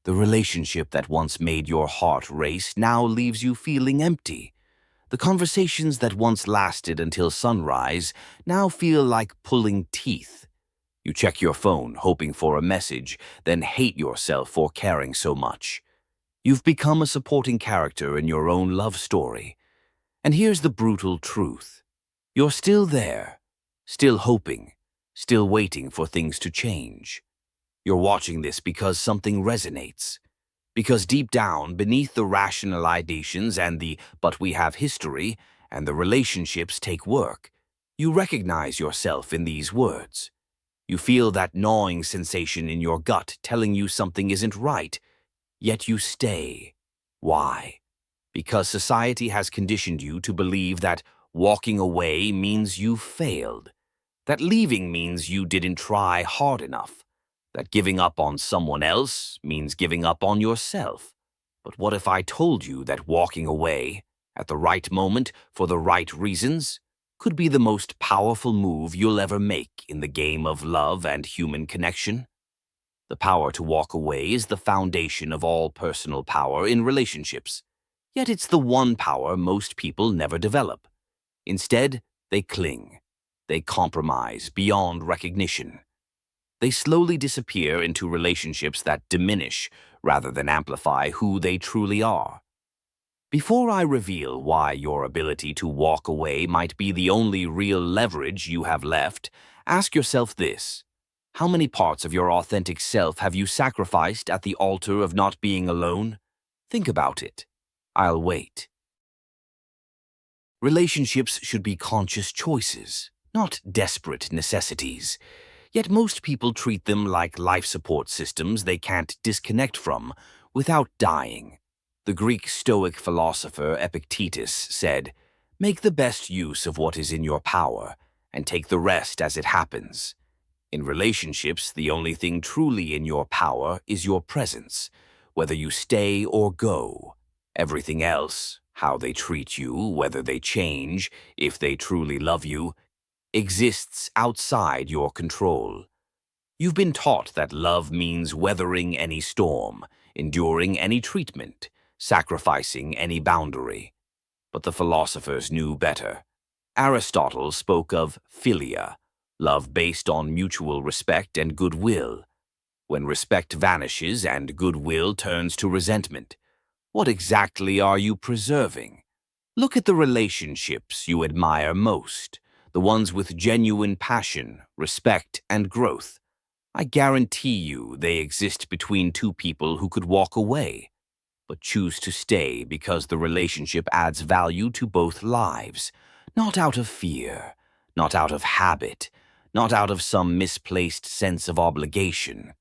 The relationship that once made your heart race now leaves you feeling empty. The conversations that once lasted until sunrise now feel like pulling teeth. You check your phone, hoping for a message, then hate yourself for caring so much. You've become a supporting character in your own love story. And here's the brutal truth. You're still there, still hoping, still waiting for things to change. You're watching this because something resonates. Because deep down, beneath the rationalizations and the "but we have history" and the relationships take work, you recognize yourself in these words. You feel that gnawing sensation in your gut telling you something isn't right, yet you stay. Why? Because society has conditioned you to believe that walking away means you failed, that leaving means you didn't try hard enough, that giving up on someone else means giving up on yourself. But what if I told you that walking away, at the right moment, for the right reasons, could be the most powerful move you'll ever make in the game of love and human connection? The power to walk away is the foundation of all personal power in relationships. Yet it's the one power most people never develop. Instead, they cling. They compromise beyond recognition. They slowly disappear into relationships that diminish rather than amplify who they truly are. Before I reveal why your ability to walk away might be the only real leverage you have left, ask yourself this. How many parts of your authentic self have you sacrificed at the altar of not being alone? Think about it. I'll wait. Relationships should be conscious choices, not desperate necessities. Yet most people treat them like life support systems they can't disconnect from without dying. The Greek Stoic philosopher Epictetus said, "Make the best use of what is in your power, and take the rest as it happens." In relationships, the only thing truly in your power is your presence, whether you stay or go. Everything else, how they treat you, whether they change, if they truly love you, exists outside your control. You've been taught that love means weathering any storm, enduring any treatment, sacrificing any boundary. But the philosophers knew better. Aristotle spoke of philia, love based on mutual respect and goodwill. When respect vanishes and goodwill turns to resentment, what exactly are you preserving? Look at the relationships you admire most, the ones with genuine passion, respect, and growth. I guarantee you they exist between two people who could walk away, but choose to stay because the relationship adds value to both lives, not out of fear, not out of habit, not out of some misplaced sense of obligation,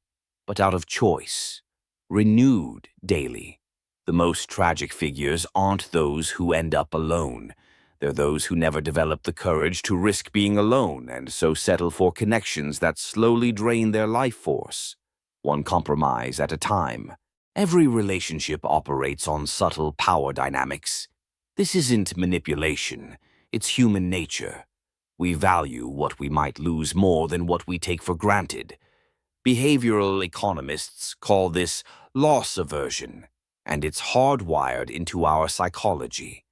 but out of choice, renewed daily. The most tragic figures aren't those who end up alone. They're those who never develop the courage to risk being alone and so settle for connections that slowly drain their life force, one compromise at a time. Every relationship operates on subtle power dynamics. This isn't manipulation, it's human nature. We value what we might lose more than what we take for granted. Behavioral economists call this loss aversion, and it's hardwired into our psychology.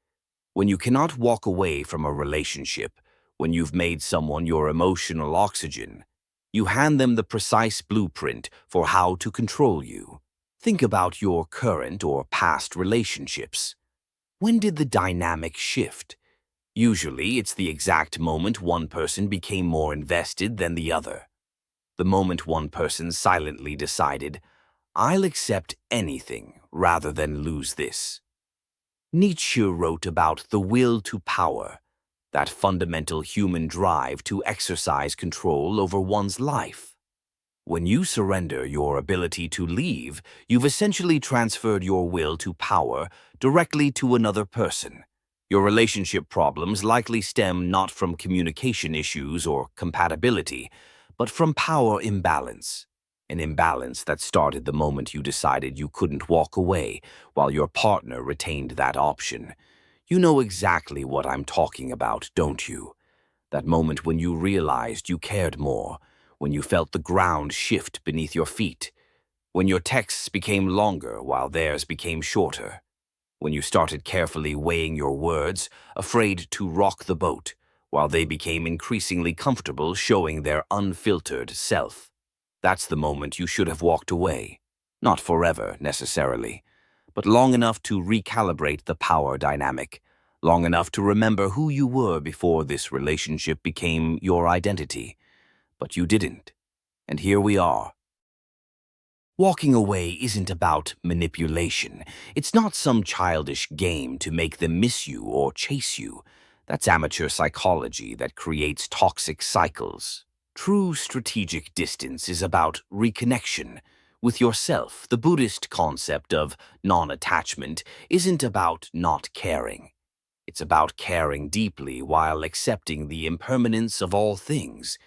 When you cannot walk away from a relationship, when you've made someone your emotional oxygen, you hand them the precise blueprint for how to control you. Think about your current or past relationships. When did the dynamic shift? Usually, it's the exact moment one person became more invested than the other. The moment one person silently decided, "I'll accept anything rather than lose this." Nietzsche wrote about the will to power, that fundamental human drive to exercise control over one's life. When you surrender your ability to leave, you've essentially transferred your will to power directly to another person. Your relationship problems likely stem not from communication issues or compatibility, but from power imbalance. An imbalance that started the moment you decided you couldn't walk away while your partner retained that option. You know exactly what I'm talking about, don't you? That moment when you realized you cared more, when you felt the ground shift beneath your feet. When your texts became longer while theirs became shorter. When you started carefully weighing your words, afraid to rock the boat, while they became increasingly comfortable showing their unfiltered self. That's the moment you should have walked away. Not forever, necessarily, but long enough to recalibrate the power dynamic, long enough to remember who you were before this relationship became your identity. But you didn't. And here we are. Walking away isn't about manipulation. It's not some childish game to make them miss you or chase you. That's amateur psychology that creates toxic cycles. True strategic distance is about reconnection with yourself. The Buddhist concept of non-attachment isn't about not caring. It's about caring deeply while accepting the impermanence of all things,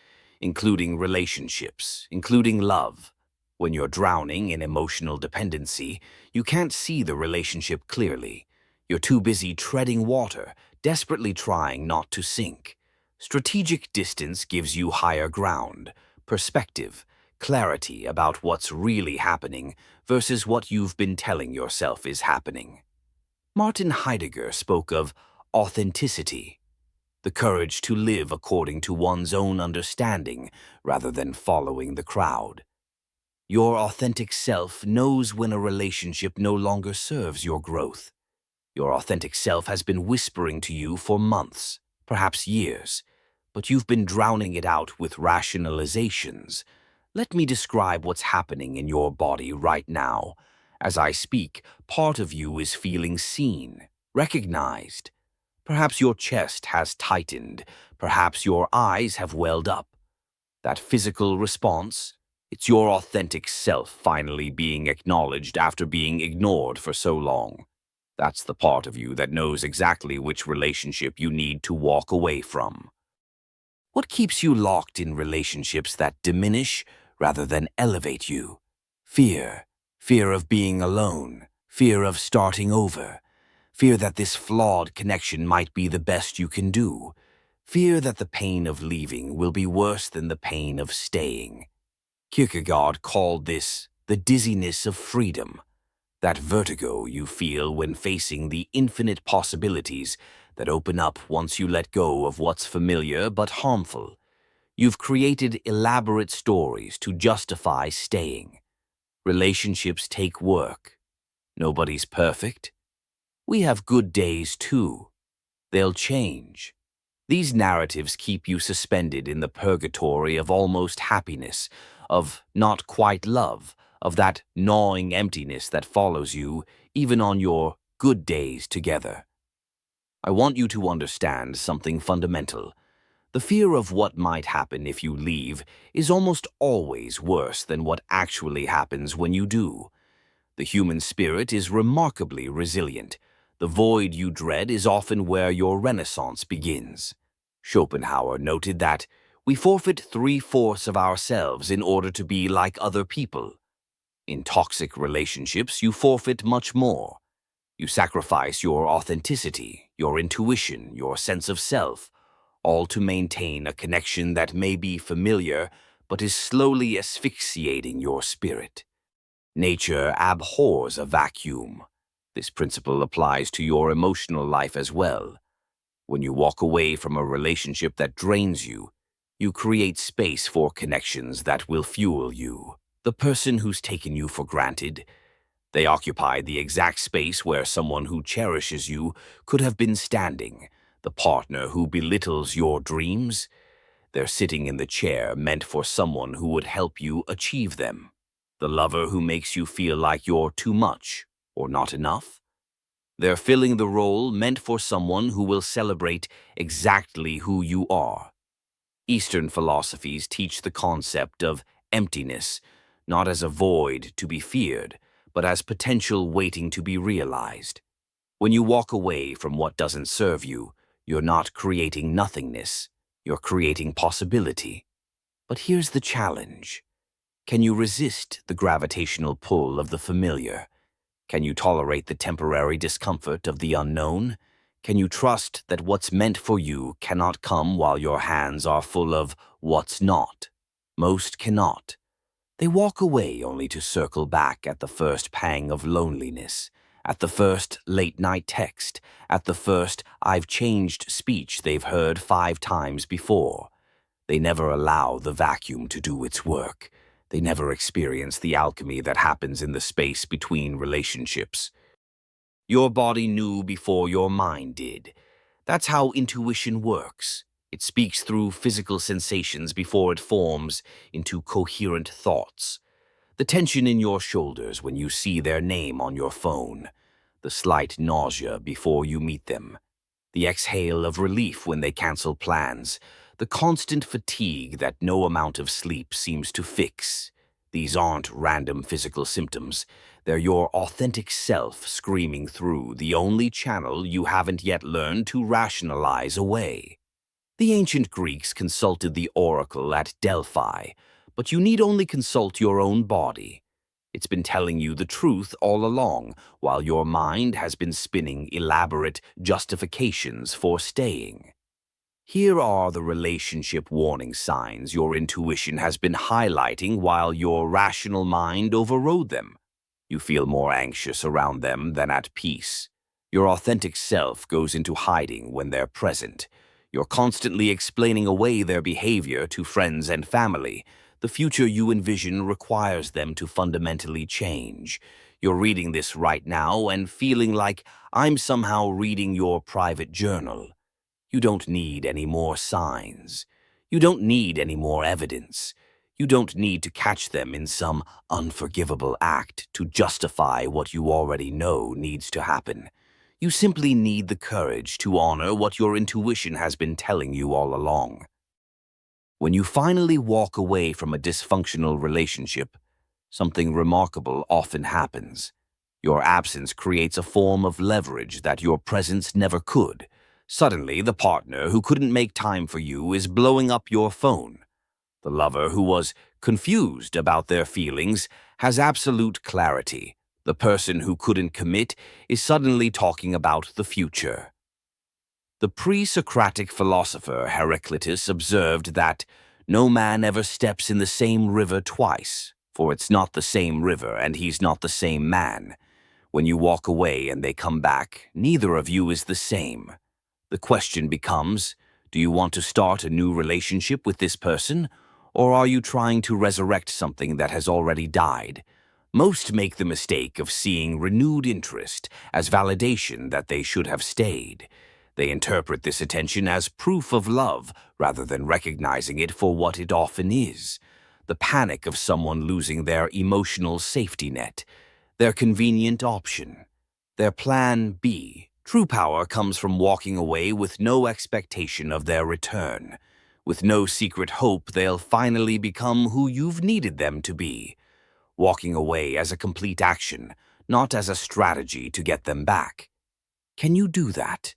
including relationships, including love. When you're drowning in emotional dependency, you can't see the relationship clearly. You're too busy treading water, desperately trying not to sink. Strategic distance gives you higher ground, perspective, clarity about what's really happening versus what you've been telling yourself is happening. Martin Heidegger spoke of authenticity, the courage to live according to one's own understanding rather than following the crowd. Your authentic self knows when a relationship no longer serves your growth. Your authentic self has been whispering to you for months, perhaps years, but you've been drowning it out with rationalizations. Let me describe what's happening in your body right now. As I speak, part of you is feeling seen, recognized. Perhaps your chest has tightened, perhaps your eyes have welled up. That physical response, it's your authentic self finally being acknowledged after being ignored for so long. That's the part of you that knows exactly which relationship you need to walk away from. What keeps you locked in relationships that diminish rather than elevate you? Fear. Fear of being alone. Fear of starting over. Fear that this flawed connection might be the best you can do. Fear that the pain of leaving will be worse than the pain of staying. Kierkegaard called this the dizziness of freedom, that vertigo you feel when facing the infinite possibilities that open up once you let go of what's familiar but harmful. You've created elaborate stories to justify staying. Relationships take work. Nobody's perfect. We have good days too. They'll change. These narratives keep you suspended in the purgatory of almost happiness, of not quite love, of that gnawing emptiness that follows you even on your good days together. I want you to understand something fundamental. The fear of what might happen if you leave is almost always worse than what actually happens when you do. The human spirit is remarkably resilient. The void you dread is often where your renaissance begins. Schopenhauer noted that we forfeit 3/4 of ourselves in order to be like other people. In toxic relationships, you forfeit much more. You sacrifice your authenticity, your intuition, your sense of self, all to maintain a connection that may be familiar but is slowly asphyxiating your spirit. Nature abhors a vacuum. This principle applies to your emotional life as well. When you walk away from a relationship that drains you, you create space for connections that will fuel you. The person who's taken you for granted, they occupy the exact space where someone who cherishes you could have been standing. The partner who belittles your dreams, they're sitting in the chair meant for someone who would help you achieve them. The lover who makes you feel like you're too much or not enough, they're filling the role meant for someone who will celebrate exactly who you are. Eastern philosophies teach the concept of emptiness, not as a void to be feared, but as potential waiting to be realized. When you walk away from what doesn't serve you, you're not creating nothingness, you're creating possibility. But here's the challenge. Can you resist the gravitational pull of the familiar? Can you tolerate the temporary discomfort of the unknown? Can you trust that what's meant for you cannot come while your hands are full of what's not? Most cannot. They walk away only to circle back at the first pang of loneliness, at the first late-night text, at the first "I've changed" speech they've heard 5 times before. They never allow the vacuum to do its work. They never experience the alchemy that happens in the space between relationships. Your body knew before your mind did. That's how intuition works. It speaks through physical sensations before it forms into coherent thoughts. The tension in your shoulders when you see their name on your phone. The slight nausea before you meet them. The exhale of relief when they cancel plans. The constant fatigue that no amount of sleep seems to fix. These aren't random physical symptoms. They're your authentic self screaming through the only channel you haven't yet learned to rationalize away. The ancient Greeks consulted the oracle at Delphi, but you need only consult your own body. It's been telling you the truth all along, while your mind has been spinning elaborate justifications for staying. Here are the relationship warning signs your intuition has been highlighting while your rational mind overrode them. You feel more anxious around them than at peace. Your authentic self goes into hiding when they're present. You're constantly explaining away their behavior to friends and family. The future you envision requires them to fundamentally change. You're reading this right now and feeling like I'm somehow reading your private journal. You don't need any more signs. You don't need any more evidence. You don't need to catch them in some unforgivable act to justify what you already know needs to happen. You simply need the courage to honor what your intuition has been telling you all along. When you finally walk away from a dysfunctional relationship, something remarkable often happens. Your absence creates a form of leverage that your presence never could. Suddenly, the partner who couldn't make time for you is blowing up your phone. The lover who was confused about their feelings has absolute clarity. The person who couldn't commit is suddenly talking about the future. The pre-Socratic philosopher Heraclitus observed that no man ever steps in the same river twice, for it's not the same river and he's not the same man. When you walk away and they come back, neither of you is the same. The question becomes, do you want to start a new relationship with this person, or are you trying to resurrect something that has already died? Most make the mistake of seeing renewed interest as validation that they should have stayed. They interpret this attention as proof of love rather than recognizing it for what it often is: the panic of someone losing their emotional safety net, their convenient option, their plan B. True power comes from walking away with no expectation of their return, with no secret hope they'll finally become who you've needed them to be. Walking away as a complete action, not as a strategy to get them back. Can you do that?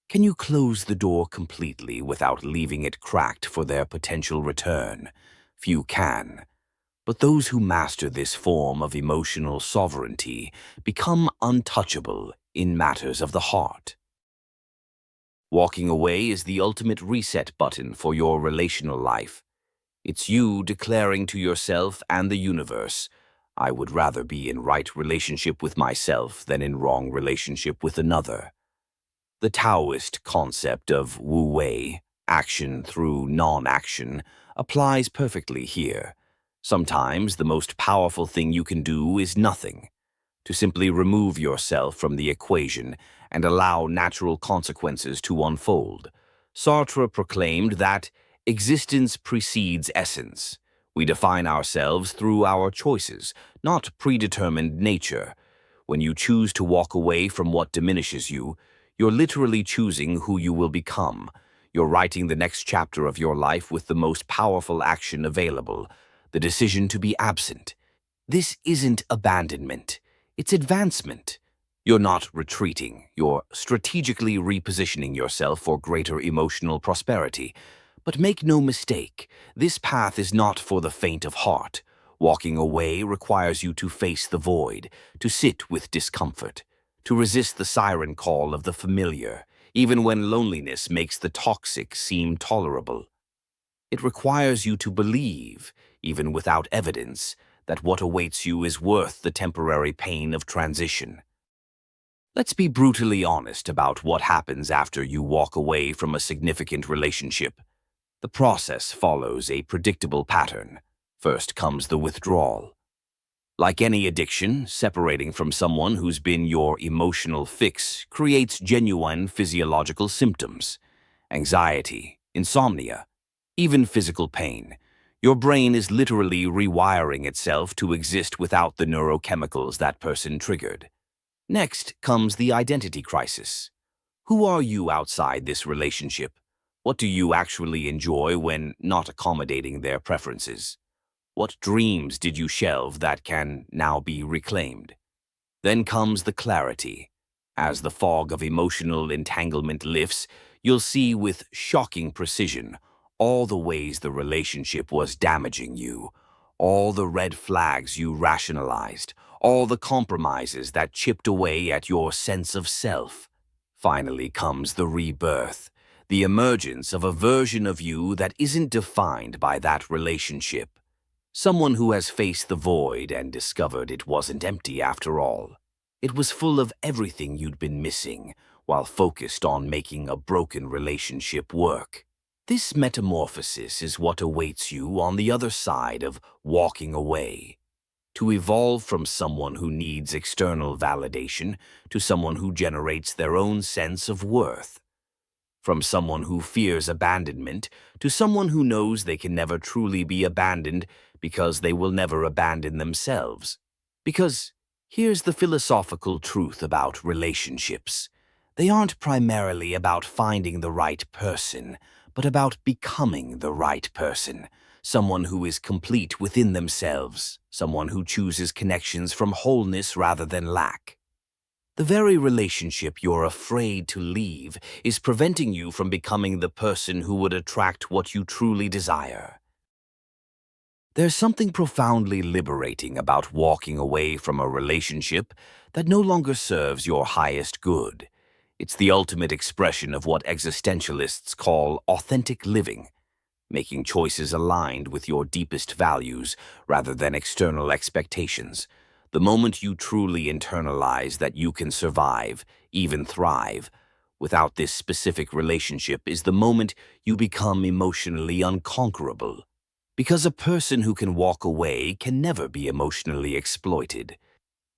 Can you close the door completely without leaving it cracked for their potential return? Few can. But those who master this form of emotional sovereignty become untouchable in matters of the heart. Walking away is the ultimate reset button for your relational life. It's you declaring to yourself and the universe, I would rather be in right relationship with myself than in wrong relationship with another. The Taoist concept of Wu Wei, action through non-action, applies perfectly here. Sometimes the most powerful thing you can do is nothing. To simply remove yourself from the equation and allow natural consequences to unfold. Sartre proclaimed that existence precedes essence. We define ourselves through our choices, not predetermined nature. When you choose to walk away from what diminishes you, you're literally choosing who you will become. You're writing the next chapter of your life with the most powerful action available, the decision to be absent. This isn't abandonment. It's advancement. You're not retreating. You're strategically repositioning yourself for greater emotional prosperity. But make no mistake, this path is not for the faint of heart. Walking away requires you to face the void, to sit with discomfort, to resist the siren call of the familiar, even when loneliness makes the toxic seem tolerable. It requires you to believe, even without evidence, that what awaits you is worth the temporary pain of transition. Let's be brutally honest about what happens after you walk away from a significant relationship. The process follows a predictable pattern. First comes the withdrawal. Like any addiction, separating from someone who's been your emotional fix creates genuine physiological symptoms: anxiety, insomnia, even physical pain. Your brain is literally rewiring itself to exist without the neurochemicals that person triggered. Next comes the identity crisis. Who are you outside this relationship? What do you actually enjoy when not accommodating their preferences? What dreams did you shelve that can now be reclaimed? Then comes the clarity. As the fog of emotional entanglement lifts, you'll see with shocking precision all the ways the relationship was damaging you, all the red flags you rationalized, all the compromises that chipped away at your sense of self. Finally comes the rebirth, the emergence of a version of you that isn't defined by that relationship. Someone who has faced the void and discovered it wasn't empty after all. It was full of everything you'd been missing, while focused on making a broken relationship work. This metamorphosis is what awaits you on the other side of walking away. To evolve from someone who needs external validation to someone who generates their own sense of worth. From someone who fears abandonment to someone who knows they can never truly be abandoned because they will never abandon themselves. Because here's the philosophical truth about relationships. They aren't primarily about finding the right person, but about becoming the right person. Someone who is complete within themselves, someone who chooses connections from wholeness rather than lack. The very relationship you're afraid to leave is preventing you from becoming the person who would attract what you truly desire. There's something profoundly liberating about walking away from a relationship that no longer serves your highest good. It's the ultimate expression of what existentialists call authentic living, making choices aligned with your deepest values rather than external expectations. The moment you truly internalize that you can survive, even thrive, without this specific relationship is the moment you become emotionally unconquerable. Because a person who can walk away can never be emotionally exploited.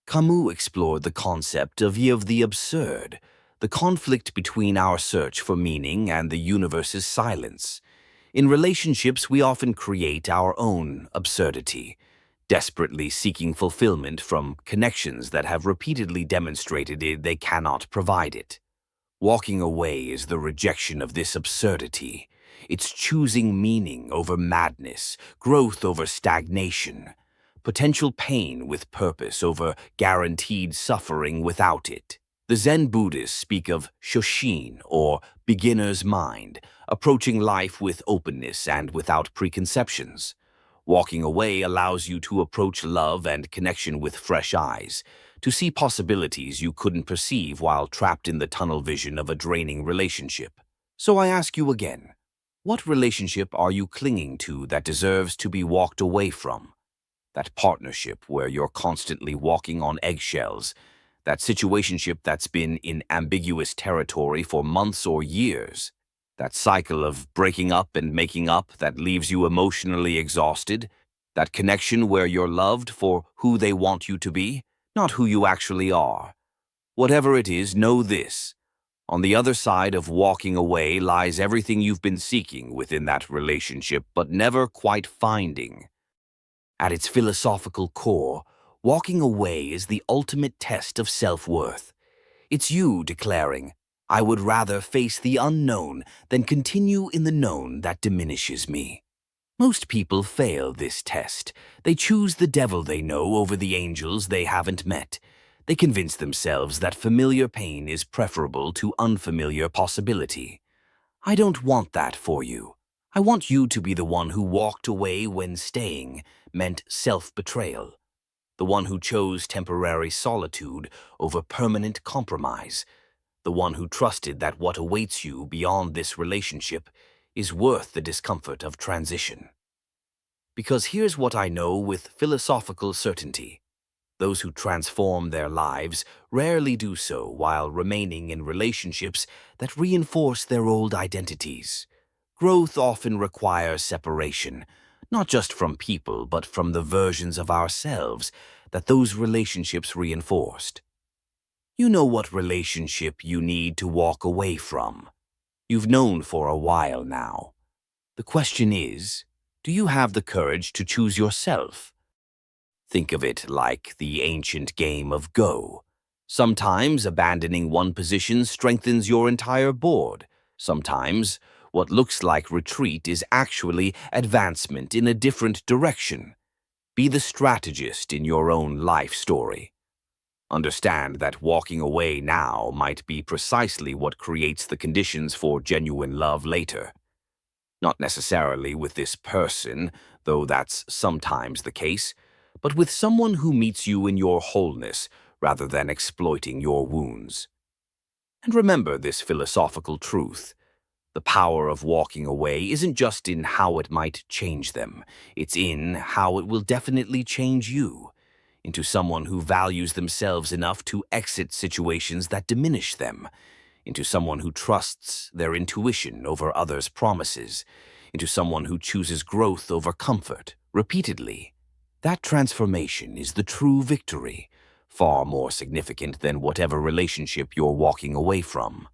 Camus explored the concept of the absurd, the conflict between our search for meaning and the universe's silence. In relationships, we often create our own absurdity, desperately seeking fulfillment from connections that have repeatedly demonstrated they cannot provide it. Walking away is the rejection of this absurdity. It's choosing meaning over madness, growth over stagnation, potential pain with purpose over guaranteed suffering without it. The Zen Buddhists speak of shoshin, or beginner's mind, approaching life with openness and without preconceptions. Walking away allows you to approach love and connection with fresh eyes, to see possibilities you couldn't perceive while trapped in the tunnel vision of a draining relationship. So I ask you again, what relationship are you clinging to that deserves to be walked away from? That partnership where you're constantly walking on eggshells, that situationship that's been in ambiguous territory for months or years, that cycle of breaking up and making up that leaves you emotionally exhausted, that connection where you're loved for who they want you to be, not who you actually are. Whatever it is, know this. On the other side of walking away lies everything you've been seeking within that relationship but never quite finding. At its philosophical core, walking away is the ultimate test of self-worth. It's you declaring, I would rather face the unknown than continue in the known that diminishes me. Most people fail this test. They choose the devil they know over the angels they haven't met. They convince themselves that familiar pain is preferable to unfamiliar possibility. I don't want that for you. I want you to be the one who walked away when staying meant self-betrayal, the one who chose temporary solitude over permanent compromise, the one who trusted that what awaits you beyond this relationship is worth the discomfort of transition. Because here's what I know with philosophical certainty. Those who transform their lives rarely do so while remaining in relationships that reinforce their old identities. Growth often requires separation, not just from people, but from the versions of ourselves that those relationships reinforced. You know what relationship you need to walk away from. You've known for a while now. The question is, do you have the courage to choose yourself? Think of it like the ancient game of Go. Sometimes abandoning one position strengthens your entire board. Sometimes what looks like retreat is actually advancement in a different direction. Be the strategist in your own life story. Understand that walking away now might be precisely what creates the conditions for genuine love later. Not necessarily with this person, though that's sometimes the case, but with someone who meets you in your wholeness rather than exploiting your wounds. And remember this philosophical truth. The power of walking away isn't just in how it might change them, it's in how it will definitely change you, into someone who values themselves enough to exit situations that diminish them, into someone who trusts their intuition over others' promises, into someone who chooses growth over comfort, repeatedly. That transformation is the true victory, far more significant than whatever relationship you're walking away from.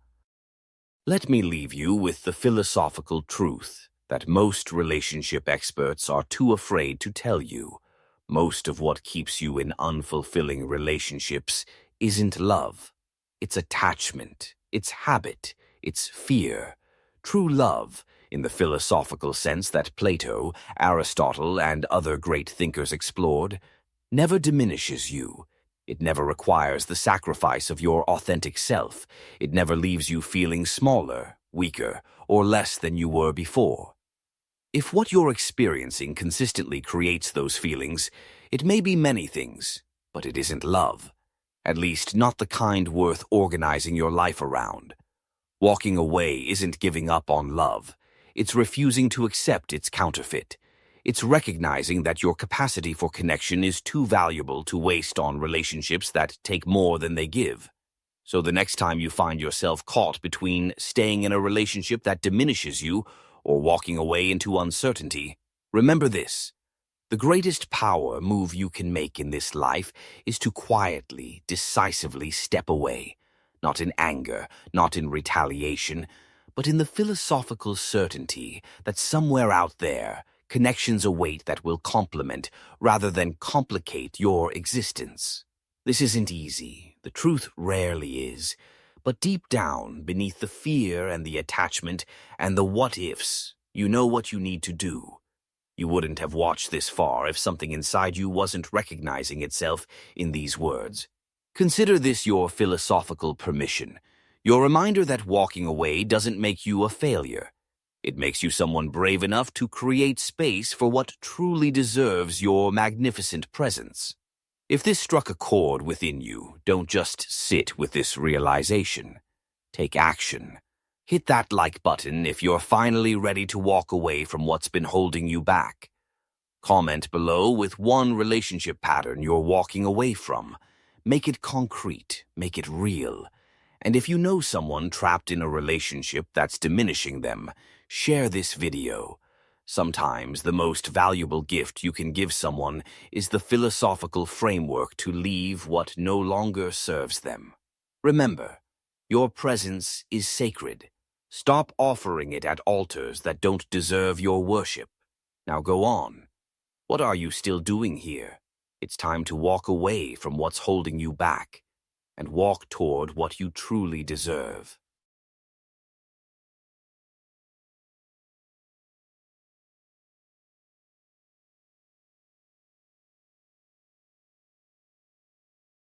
Let me leave you with the philosophical truth that most relationship experts are too afraid to tell you. Most of what keeps you in unfulfilling relationships isn't love. It's attachment, it's habit, it's fear. True love, in the philosophical sense that Plato, Aristotle, and other great thinkers explored, never diminishes you. It never requires the sacrifice of your authentic self. It never leaves you feeling smaller, weaker, or less than you were before. If what you're experiencing consistently creates those feelings, it may be many things, but it isn't love. At least not the kind worth organizing your life around. Walking away isn't giving up on love. It's refusing to accept its counterfeit. It's recognizing that your capacity for connection is too valuable to waste on relationships that take more than they give. So the next time you find yourself caught between staying in a relationship that diminishes you or walking away into uncertainty, remember this. The greatest power move you can make in this life is to quietly, decisively step away. Not in anger, not in retaliation, but in the philosophical certainty that somewhere out there, connections await that will complement rather than complicate your existence. This isn't easy. The truth rarely is. But deep down, beneath the fear and the attachment and the what-ifs, you know what you need to do. You wouldn't have watched this far if something inside you wasn't recognizing itself in these words. Consider this your philosophical permission, your reminder that walking away doesn't make you a failure. It makes you someone brave enough to create space for what truly deserves your magnificent presence. If this struck a chord within you, don't just sit with this realization. Take action. Hit that like button if you're finally ready to walk away from what's been holding you back. Comment below with one relationship pattern you're walking away from. Make it concrete, make it real. And if you know someone trapped in a relationship that's diminishing them, share this video. Sometimes the most valuable gift you can give someone is the philosophical framework to leave what no longer serves them. Remember, your presence is sacred. Stop offering it at altars that don't deserve your worship. Now go on. What are you still doing here? It's time to walk away from what's holding you back and walk toward what you truly deserve.